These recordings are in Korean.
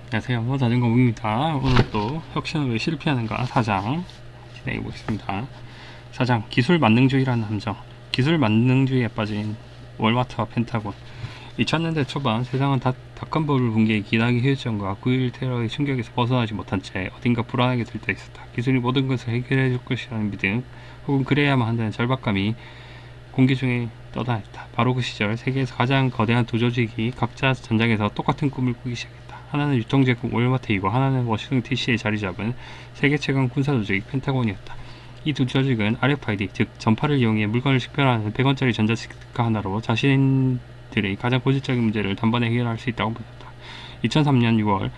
안녕하세요. 자전거 부입니다. 오늘 또 혁신을 왜 실패하는가 4장 진행해 보겠습니다. 4장 기술 만능주의라는 함정. 기술 만능주의에 빠진 월마트와 펜타곤. 2000년대 초반 세상은 닷컴버블 붕괴의 기나긴 휴전과 9.11 테러의 충격에서 벗어나지 못한 채 어딘가 불안하게 들떠 있었다. 기술이 모든 것을 해결해 줄 것이라는 믿음 혹은 그래야만 한다는 절박감이 공기 중에 떠다녔다. 바로 그 시절 세계에서 가장 거대한 두 조직이 각자 전장에서 똑같은 꿈을 꾸기 시작했다. 하나는 유통제국 월마트이고 하나는 워싱턴 DC에 자리 잡은 세계 최강 군사조직 펜타곤이었다. 이 두 조직은 RFID, 즉 전파를 이용해 물건을 식별하는 100원짜리 전자스티커 하나로 자신들의 가장 고질적인 문제를 단번에 해결할 수 있다고 보였다. 2003년 6월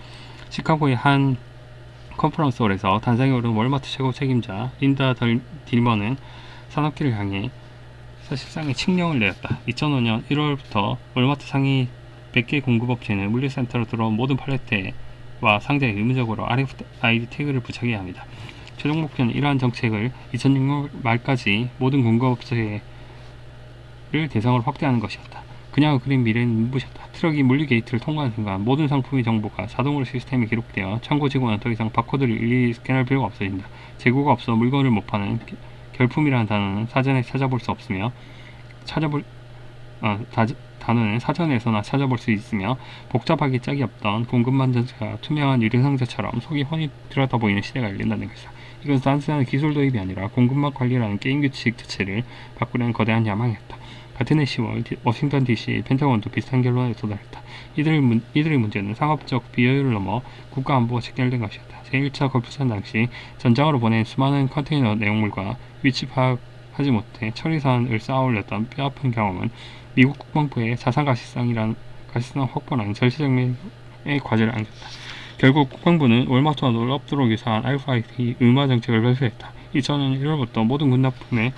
시카고의 한 컨퍼런스홀에서 단상에 오른 월마트 최고 책임자 린다 딜먼은 산업계를 향해 사실상의 칙령을 내렸다. 2005년 1월부터 월마트 상위 100개 공급업체는 물류센터로 들어온 모든 팔레트와 상자에 의무적으로 RFID 태그를 부착해야 합니다. 최종 목표는 이러한 정책을 2006년 말까지 모든 공급업체를 대상으로 확대하는 것이었다. 그녀가 그린 미래는 눈부셨다. 트럭이 물류 게이트를 통과하는 순간 모든 상품의 정보가 자동으로 시스템에 기록되어 창고 직원은 더 이상 바코드를 일일이 스캔할 필요가 없어진다. 재고가 없어 물건을 못 파는 결품이라는 단어는 사전에 찾아볼 수 없으며 단어는 사전에서나 찾아볼 수 있으며 복잡하게 짝이 없던 공급망 전체가 투명한 유리상자처럼 속이 훤히 들여다 보이는 시대가 열린다는 것이다. 이것은 단순한 기술 도입이 아니라 공급망 관리라는 게임 규칙 자체를 바꾸려는 거대한 야망이었다. 같은 해 10월 워싱턴 DC 펜타곤도 비슷한 결론에 도달했다. 이들의 문제는 상업적 비효율을 넘어 국가 안보와 직결된 것이었다. 제1차 걸프전 당시 전장으로 보낸 수많은 컨테이너 내용물과 위치 파악하지 못해 처리선을 쌓아올렸던 뼈아픈 경험은 미국 국방부의 자산 가시성 확보라는 절실적인 과제를 안겼다. 결국 국방부는 월마트와 놀랍도록 유사한 RFID 의무화 정책을 발표했다. 2000년 1월부터 모든 군납품에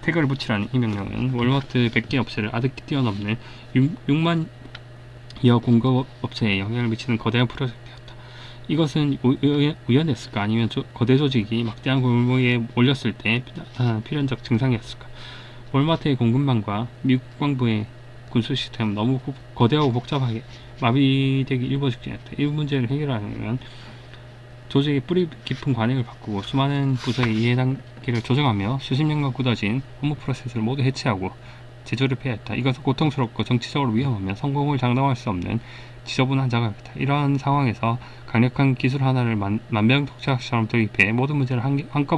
태그를 붙이라는 이 명령은 월마트 100개 업체를 아득히 뛰어넘는 6만여 공급업체에 영향을 미치는 거대한 프로젝트였다. 이것은 우연이었을까? 아니면 거대 조직이 막대한 골목에 몰렸을 때 나타나는 필연적 증상이었을까? 월마트의 공급망과 미국 국방부의 군수 시스템은 너무 거대하고 복잡하게 마비되기 일보 직전이었다. 이 문제를 해결하려면 조직의 뿌리 깊은 관행을 바꾸고 수많은 부서의 이해 단계를 조정하며 수십 년간 굳어진 업무 프로세스를 모두 해체하고 재조립해야 했다. 이것은 고통스럽고 정치적으로 위험하며 성공을 장담할 수 없는 지저분한 작업이다. 이러한 상황에서 강력한 기술 하나를 만병통치약처럼 도입해 모든 문제를 한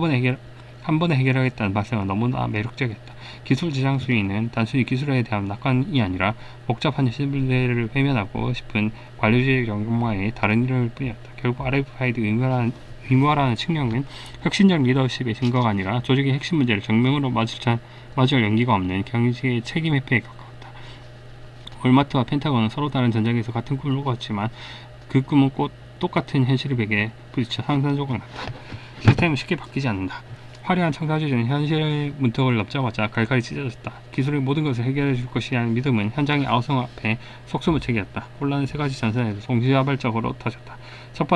번에 해결하겠다는 발상은 너무나 매력적이었다. 기술 지장 수위는 단순히 기술에 대한 낙관이 아니라 복잡한 실내를 외면하고 싶은 관료주의 경영망의 다른 일일 뿐이었다. 결국 RFID 의무화라는 측량은 혁신적 리더십의 증거가 아니라 조직의 핵심 문제를 정면으로 마주할 용기가 없는 경영진의 책임 회피에 가까웠다. 월마트와 펜타곤은 서로 다른 전장에서 같은 꿈을 꾸었지만 그 꿈은 꼭 똑같은 현실의 벽에 부딪혀 상산조각 났다. 시스템은 쉽게 바뀌지 않는다. 화려한 청사진은 현실의 문턱을 넘자마자 갈갈이 찢어졌다. 기술이 모든 것을 해결해 줄 것이라는 믿음은 현장의 아우성 앞에 속수무책이었다. 혼란은 세 가지 전선에서 동시다발적으로 터졌다. 첫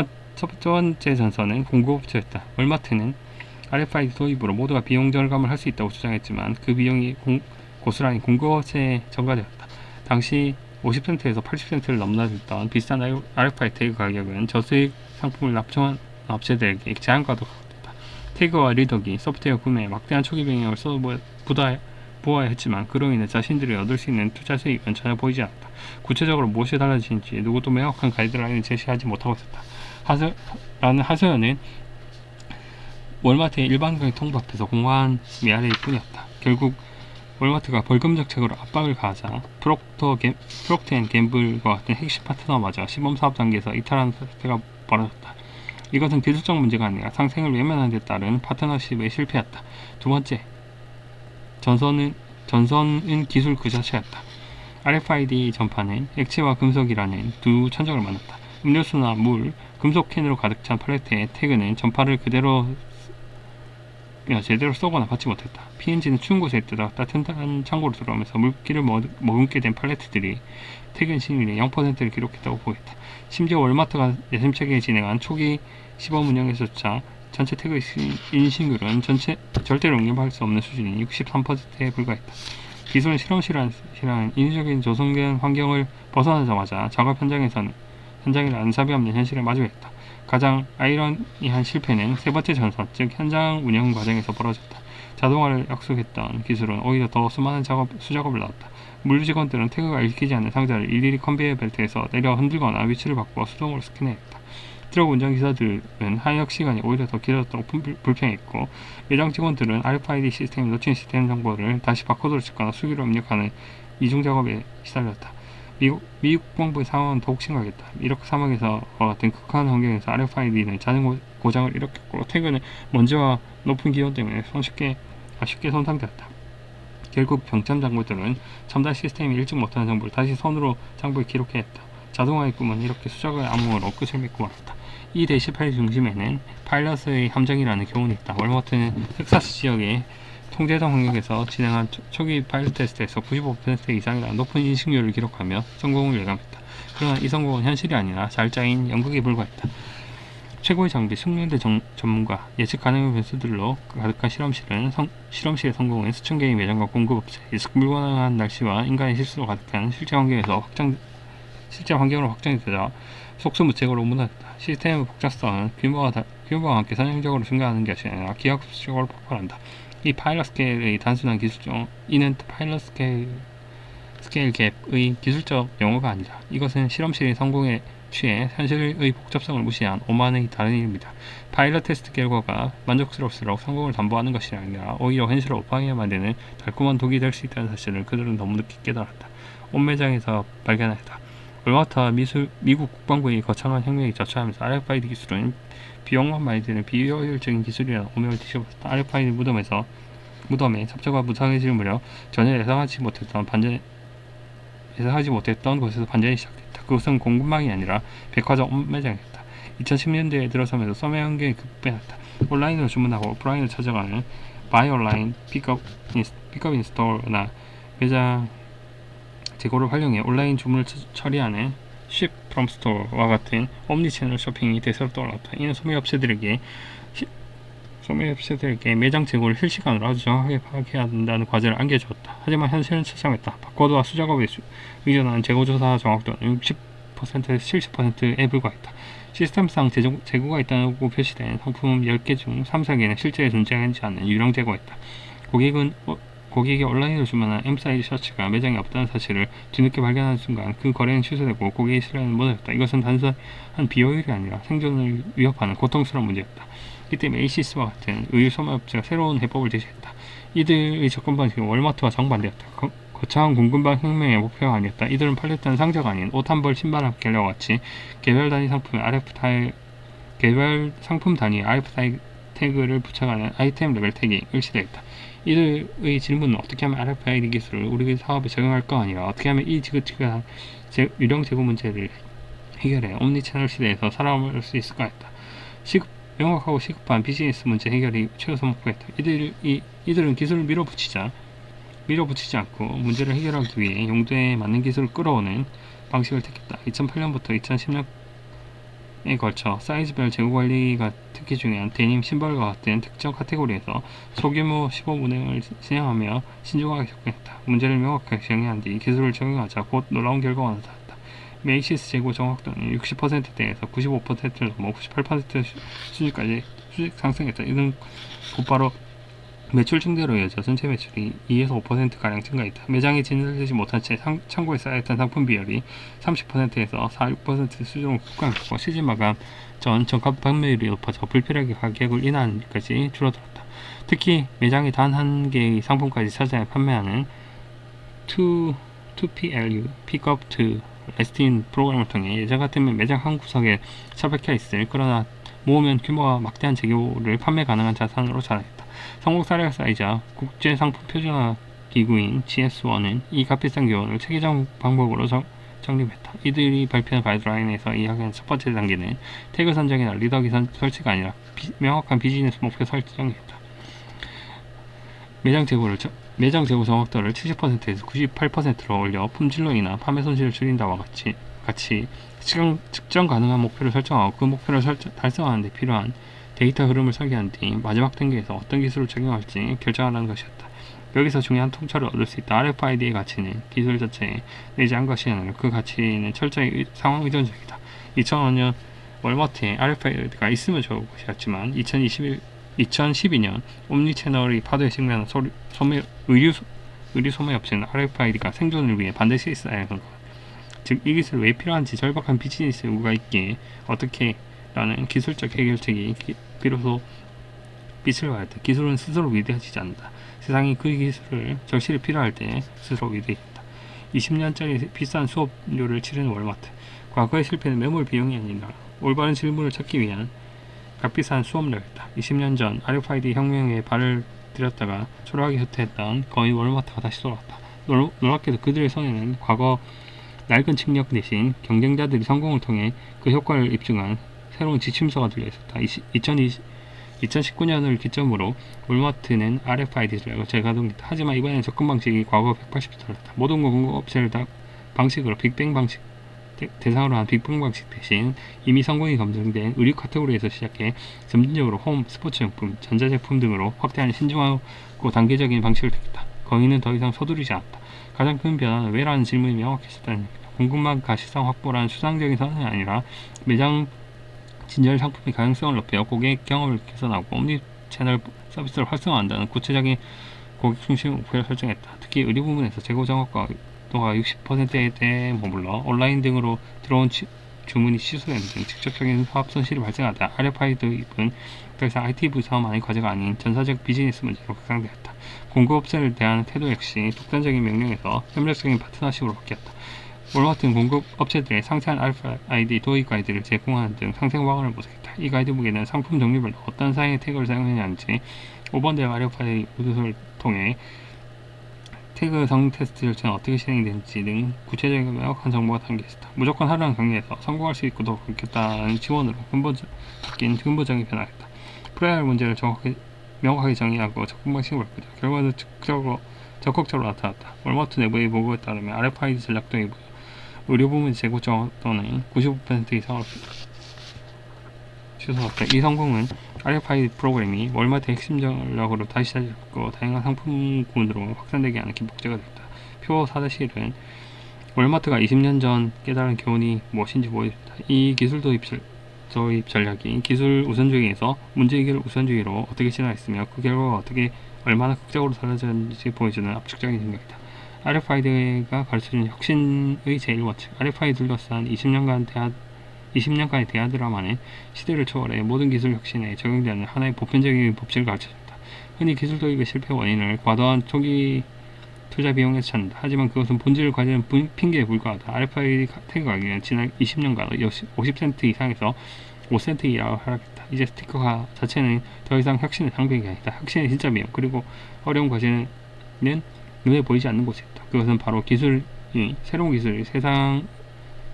번째 전선은 공급업체였다. 월마트는 RFID 도입으로 모두가 비용 절감을 할 수 있다고 주장했지만 그 비용이 고스란히 공급업체에 전가되었다. 당시 50%에서 80%를 넘나들던 비싼 RFID 태그 가격은 저수익 상품을 납품한 업체들에게 제한가도 태그와 리더기, 소프트웨어 구매에 막대한 초기 병역을 부어야 했지만 그로 인해 자신들이 얻을 수 있는 투자 수익은 전혀 보이지 않았다. 구체적으로 무엇이 달라지는지 누구도 명확한 가이드라인을 제시하지 못하고 있었다. 하소연은 월마트의 일반적인 통보 앞에서 공허한 메아리일 뿐이었다. 결국 월마트가 벌금 정책으로 압박을 가하자 프록트앤갬블과 같은 핵심 파트너마저 시범사업 단계에서 이탈하는 사태가 벌어졌다. 이것은 기술적 문제가 아니라 상생을 외면하는 데 따른 파트너십의 실패였다. 두 번째, 전선은 기술 그 자체였다. RFID 전파는 액체와 금속이라는 두 천적을 만났다. 음료수나 물, 금속 캔으로 가득 찬 팔레트의 태그는 전파를 제대로 쏘거나 받지 못했다. PNG는 추운 곳에 있다가 따뜻한 창고로 들어오면서 물기를 머금게 된 팔레트들이 태그 신율의 0%를 기록했다고 보였다. 심지어 월마트가 내심차게 진행한 초기 시범 운영에서조차 전체 태그 인식률은 절대로 용납할 수 없는 수준인 63%에 불과했다. 기존 실험실이라는 인위적인 조성된 환경을 벗어나자마자 작업 현장에서는 현장이나 안삽이 없는 현실에 마주했다. 가장 아이러니한 실패는 세 번째 전선, 즉 현장 운영 과정에서 벌어졌다. 자동화를 약속했던 기술은 오히려 더 수많은 수작업을 낳았다. 물류 직원들은 태그가 읽히지 않는 상자를 일일이 컨베이어 벨트에서 내려 흔들거나 위치를 바꾸어 수동으로 스캔했다. 트럭 운전기사들은 하역 시간이 오히려 더 길어졌다고 불평했고, 매장 직원들은 RFID 시스템에 놓친 시스템 정보를 다시 바코드로 찍거나 수기로 입력하는 이중 작업에 시달렸다. 미국 국방부의 상황은 더욱 심각했다. 이라크 사막에서와 같은 극한 환경에서 RFID는 잦은 고장을 일으켰고, 태그는 먼지와 높은 기온 때문에 쉽게 손상되었다. 결국 병참 장부들은 첨단 시스템이 읽지 못하는 정보를 다시 손으로 장부에 기록해야 했다. 자동화의 꿈은 이렇게 수작의 암흑으로 끝을 맺고 말았다. 이 대시파의 중심에는 파일럿의 함정이라는 교훈이 있다. 월머트는 텍사스 지역의 통제장 환경에서 진행한 초기 파일럿 테스트에서 95% 이상이라는 높은 인식률을 기록하며 성공을 예감했다. 그러나 이 성공은 현실이 아니라 잘 짜인 연극에 불과했다. 최고의 장비, 숙련된 전문가, 예측 가능한 변수들로 가득한 실험실의 성공은 수천 개의 매장과 공급업체, 예측 불가능한 날씨와 인간의 실수로 가득한 실제 환경으로 확장되자 속수무책으로 무너졌다. 시스템의 복잡성은 규모와 함께 선형적으로 증가하는 것이 아니라 기하급수적으로 폭발한다. 이 파일럿 스케일의 단순한 기술적, 이는 파일럿 스케일 갭의 기술적 용어가 아니다. 이것은 실험실의 성공에 취해 현실의 복잡성을 무시한 오만의 다른 일입니다. 파일럿 테스트 결과가 만족스러울수록 성공을 담보하는 것이 아니라 오히려 현실을 오판하게 만드는 달콤한 독이 될 수 있다는 사실을 그들은 너무 늦게 깨달았다. 온 매장에서 발견했다. 월마트와 미국 국방부의 거창한 혁명이 자초하면서 RFID 기술은 비용만 많이 드는 비효율적인 기술이라는 오명을 뒤집었다. RFID 무덤에 삽자가 무상해질 무렵 전혀 예상하지 못했던 곳에서 반전이 시작됐다. 그것은 공급망이 아니라 백화점 온매장이었다. 2010년대에 들어서면서 소매 환경이 급변했다. 온라인으로 주문하고 오프라인을 찾아가는 바이 온라인, 픽업 인 스토어나 매장 재고를 활용해 온라인 주문을 처리하는 ship from store와 같은 옴니채널 쇼핑이 대세로 떠올랐다. 이는 소매업체들에게 매장 재고를 실시간으로 아주 정확하게 파악해야 한다는 과제를 안겨주었다. 하지만 현실은 처참했다. 바코드와 수작업에 의존하는 재고조사 정확도는 60%에서 70%에 불과했다. 시스템상 재고가 있다고 표시된 상품 10개 중 3, 4개는 실제 존재하지 않는 유령 재고였다. 고객이 온라인으로 주문한 M 사이즈 셔츠가 매장에 없다는 사실을 뒤늦게 발견하는 순간 그 거래는 취소되고 고객의 신뢰는 무너졌다. 이것은 단순한 비효율이 아니라 생존을 위협하는 고통스러운 문제였다. 이때 메이시스와 같은 의류 소매업체가 새로운 해법을 제시했다. 이들의 접근 방식은 월마트와 정반대였다. 거창한 공급망 혁명의 목표가 아니었다. 이들은 팔렸던 상자가 아닌 옷 한 벌, 신발 한 켤레와 같이 개별 상품 단위 RFID 태그를 부착하는 아이템 레벨 태깅을 시도했다. 이들의 질문은 어떻게 하면 RFID 기술을 우리 사업에 적용할까 아니라 어떻게 하면 이 지긋지긋한 유령 재고 문제를 해결해 옴니채널 시대에서 살아남을 수 있을까 했다. 명확하고 시급한 비즈니스 문제 해결이 최우선 목표였다. 이들은 기술을 밀어붙이지 않고 문제를 해결하기 위해 용도에 맞는 기술을 끌어오는 방식을 택했다. 2008년부터 2010년에 걸쳐 사이즈별 재고 관리가 특히 중요한 데님, 신발과 같은 특정 카테고리에서 소규모 시범 운행을 진행하며 신중하게 접근했다. 문제를 명확하게 정의한 뒤 기술을 적용하자 곧 놀라운 결과가 나타났다. 메이시스 재고 정확도는 60%대에서 95%를 넘어 98% 수준까지 상승했다. 이는 곧바로 매출 증대로 이어져 전체 매출이 2에서 5%가량 증가했다. 매장에 진열되지 못한 채 창고에 쌓여있던 상품 비율이 30%에서 4~6% 수준으로 급감했고 시즌 마감 전 정가 판매율이 높아져 불필요하게 가격을 인하하는 일까지 줄어들었다. 특히 매장에 단 한 개의 상품까지 찾아 판매하는 2PLU, Pickup to Last-in 프로그램을 통해 예전 같으면 매장 한 구석에 처박혀 있을 그러나 모으면 규모가 막대한 재고를 판매 가능한 자산으로 자라했다. 성공 사례가 쌓이자 국제 상품 표준화 기구인 GS1은 이 값비싼 교원을 체계적 방법으로 정립했다. 이들이 발표한 가이드라인에서 이야기한 첫 번째 단계는 태그 선정이나 리더 기선 설치가 아니라 명확한 비즈니스 목표 설정이었다. 매장 재고 정확도를 70%에서 98%로 올려 품질로 인한 판매 손실을 줄인다와 같이 측정 가능한 목표를 설정하고 그 목표를 달성하는 데 필요한 데이터 흐름을 설계한 뒤 마지막 단계에서 어떤 기술을 적용할지 결정하는 것이었다. 여기서 중요한 통찰을 얻을 수 있다. RFID의 가치는 기술 자체에 내재한 것이 아니라 그 가치는 철저히 상황 의존적이다. 2005년 월마트에 RFID가 있으면 좋을 것이었지만 2012년 옴니채널의 파도에 직면한 의류 소매 업체는 RFID가 생존을 위해 반드시 있어야 하는 것. 즉, 이 기술이 왜 필요한지 절박한 비즈니스 요구가 있기에 어떻게 라는 기술적 해결책이 비로소 빛을 발했다. 기술은 스스로 위대해지지 않는다. 세상이 그 기술을 절실히 필요할 때 스스로 위대해진다. 20년짜리 비싼 수업료를 치르는 월마트. 과거의 실패는 매몰 비용이 아니라 올바른 질문을 찾기 위한 값비싼 수업료였다. 20년 전 RFID 혁명에 발을 들였다가 초라하게 후퇴했던 거의 월마트가 다시 돌아왔다. 놀랍게도 그들의 손에는 과거 낡은 측력 대신 경쟁자들이 성공을 통해 그 효과를 입증한 새로운 지침서가 들려있었다. 2019년을 기점으로 월마트는 RFID 전략을 재가동했다. 하지만 이번엔 접근 방식이 과거 180도 달랐다. 모든 공급업체를 다 방식으로 빅뱅 방식 대상으로 한 빅뱅 방식 대신 이미 성공이 검증된 의류 카테고리에서 시작해 점진적으로 홈, 스포츠용품, 전자제품 등으로 확대하는 신중하고 단계적인 방식을 택했다. 거기는 더 이상 서두르지 않았다. 가장 큰 변화는 왜라는 질문이 명확했었다는 얘기다. 공급망 가시성 확보라는 수상적인 선언이 아니라 매장 진열 상품의 가능성을 높여 고객 경험을 개선하고 옴니채널 서비스를 활성화한다는 구체적인 고객 중심 목표를 설정했다. 특히 의류 부문에서 재고 정확도가 60%에 머물러 온라인 등으로 들어온 주문이 취소되는 등 직접적인 사업 손실이 발생하다 RFID입은 더 이상 IT 부서만의 과제가 아닌 전사적 비즈니스 문제로 확산되었다. 공급업체를 대하는 태도 역시 독단적인 명령에서 협력적인 파트너십으로 바뀌었다. 월마트는 공급업체들의 상세한 RFID 도입 가이드를 제공하는 등 상세 방안을 모색했다. 이 가이드북에는 상품 종류별로 어떤 사양의 태그를 사용했는지 5번 대응 RFID 우드를 통해 태그성 테스트 절차는 어떻게 진행되는지 등 구체적이고 명확한 정보가 담겨있었다. 무조건 하라는 강의에서 성공할 수 있고 더 그렇겠다는 지원으로 바뀐 근본적인 변화였다. 프레알 문제를 명확하게 정의하고 접근 방식을 바꾸자. 결과는 적극적으로 나타났다. 월마트 내부의 보고에 따르면 RFID 전략 등의 의료 부문 재고 정확도는 95% 이상으로 취소했다. 이 성공은 RFID 프로그램이 월마트의 핵심 전략으로 다시 자리 잡고 다양한 상품군으로 확산되게 하는 기폭제가 됐다. 표 4-1은 월마트가 20년 전 깨달은 교훈이 무엇인지 보여줍니다. 이 기술 도입 전략이 기술 우선주의에서 문제 해결 우선주의로 어떻게 진화했으며 그 결과가 어떻게 얼마나 극적으로 달라졌는지 보여주는 압축적인 생각이다. RFID가 가르쳐준 혁신의 제1원칙. RFID 둘러싼 20년간의 대화 드라마는 시대를 초월해 모든 기술 혁신에 적용되는 하나의 보편적인 법칙을 가르쳐준다. 흔히 기술 도입의 실패 원인을 과도한 초기 투자 비용에서 찾는다. 하지만 그것은 본질을 가지는 핑계에 불과하다. RFID 태그 가격은 지난 20년간 50센트 이상에서 5센트 이하로 하락했다. 이제 스티커 자체는 더 이상 혁신의 장벽이 아니다. 혁신의 진짜 비용 그리고 어려운 과제는 눈에 보이지 않는 곳에 있다. 그것은 바로 새로운 기술이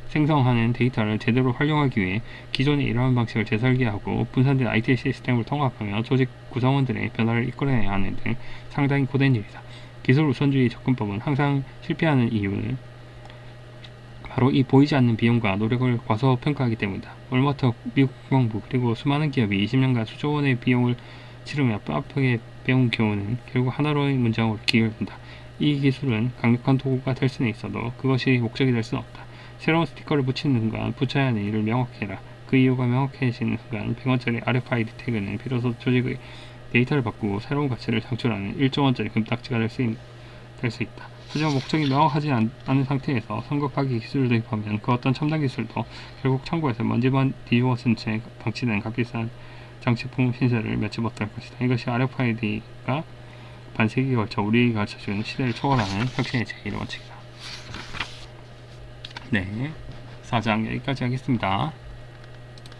생성하는 데이터를 제대로 활용하기 위해 기존의 이러한 방식을 재설계하고 분산된 IT 시스템을 통합하며 조직 구성원들의 변화를 이끌어내야 하는 등 상당히 고된 일이다. 기술 우선주의 접근법은 항상 실패하는 이유는 바로 이 보이지 않는 비용과 노력을 과소평가하기 때문이다. 월마트, 미국 국방부 그리고 수많은 기업이 20년간 수조 원의 비용을 치르며 뼈아프게 배운 교훈은 결국 하나로의 문장으로 기결된다. 이 기술은 강력한 도구가 될 수는 있어도 그것이 목적이 될 수는 없다. 새로운 스티커를 붙이는 순간 붙여야 하는 일을 명확히 해라. 그 이유가 명확해지는 순간 100원짜리 RFID 태그는 비로소 조직의 데이터를 바꾸고 새로운 가치를 창출하는 1조 원짜리 금딱지가 될 수 있다. 하지만 목적이 명확하지 않은 상태에서 성급하게 기술을 도입하면 그 어떤 첨단 기술도 결국 창고에서 먼지만 뒤집어 쓴 채 방치된 값비싼 장식품 신세를 며칠 못할 것이다. 이것이 RFID가 반세기에 걸쳐 우리에게 가르쳐주는 시대를 초월하는 혁신의 제1원칙이다. 네, 4장 여기까지 하겠습니다.